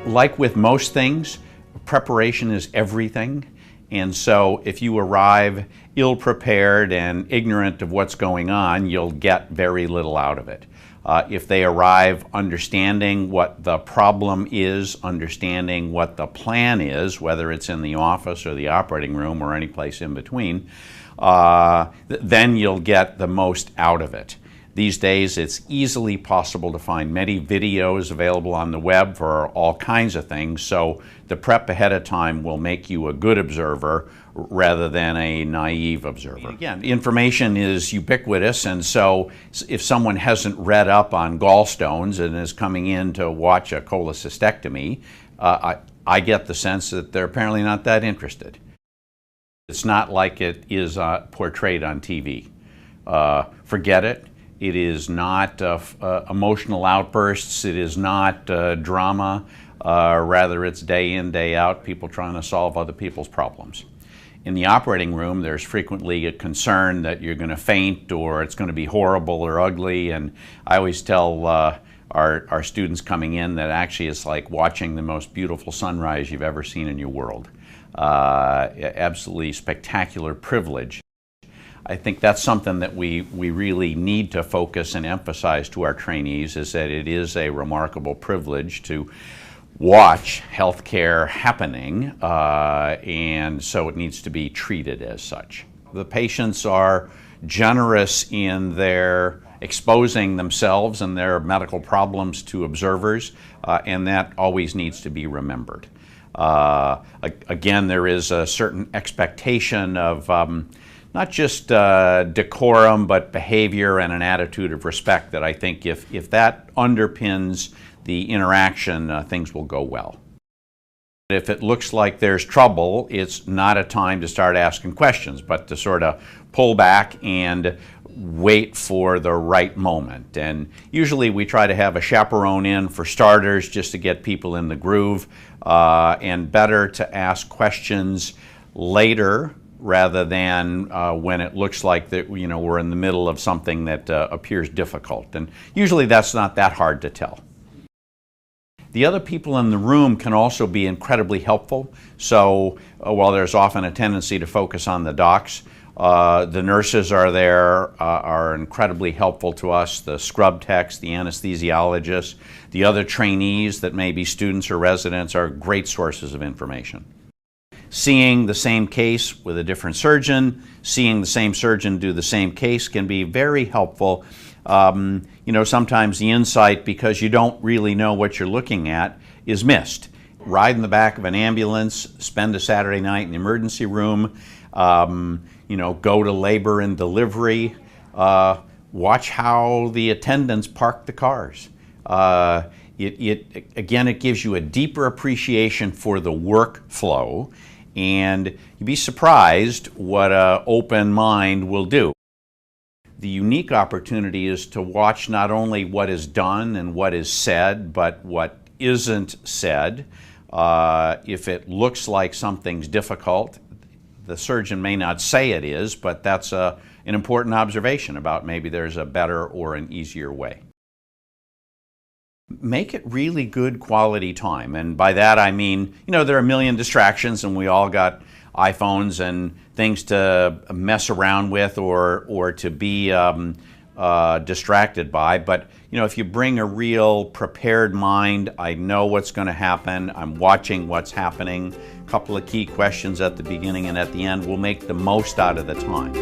Like with most things, preparation is everything. And so if you arrive ill-prepared and ignorant of what's going on, you'll get very little out of it. If they arrive understanding what the problem is, understanding what the plan is, whether it's in the office or the operating room or any place in between, then you'll get the most out of it. These days, it's easily possible to find many videos available on the web for all kinds of things, so the prep ahead of time will make you a good observer rather than a naive observer. Again, information is ubiquitous, and so if someone hasn't read up on gallstones and is coming in to watch a cholecystectomy, I get the sense that they're apparently not that interested. It's not like it is portrayed on TV. Forget it. It is not emotional outbursts. It is not drama. Rather, it's day in, day out, people trying to solve other people's problems. In the operating room, there's frequently a concern that you're going to faint or it's going to be horrible or ugly. And I always tell our students coming in that actually it's like watching the most beautiful sunrise you've ever seen in your world. Absolutely spectacular privilege. I think that's something that we really need to focus and emphasize to our trainees, is that it is a remarkable privilege to watch healthcare happening, and so it needs to be treated as such. The patients are generous in their exposing themselves and their medical problems to observers, and that always needs to be remembered. Again, there is a certain expectation of not just decorum, but behavior and an attitude of respect that I think if that underpins the interaction, things will go well. If it looks like there's trouble, it's not a time to start asking questions, but to sort of pull back and wait for the right moment. And usually we try to have a chaperone in for starters, just to get people in the groove, and better to ask questions later rather than when it looks like that, we're in the middle of something that appears difficult. And usually that's not that hard to tell. The other people in the room can also be incredibly helpful. So while there's often a tendency to focus on the docs, the nurses are there, are incredibly helpful to us, the scrub techs, the anesthesiologists, the other trainees that may be students or residents are great sources of information. Seeing the same case with a different surgeon, seeing the same surgeon do the same case can be very helpful. Sometimes the insight, because you don't really know what you're looking at, is missed. Ride in the back of an ambulance, spend a Saturday night in the emergency room, go to labor and delivery, watch how the attendants park the cars. Again, it gives you a deeper appreciation for the workflow, and you'd be surprised what an open mind will do. The unique opportunity is to watch not only what is done and what is said, but what isn't said. If it looks like something's difficult, the surgeon may not say it is, but that's an important observation about maybe there's a better or an easier way. Make it really good quality time, and by that I mean, there are a million distractions and we all got iPhones and things to mess around with or to be distracted by, but if you bring a real prepared mind, I know what's going to happen, I'm watching what's happening, a couple of key questions at the beginning and at the end, we'll make the most out of the time.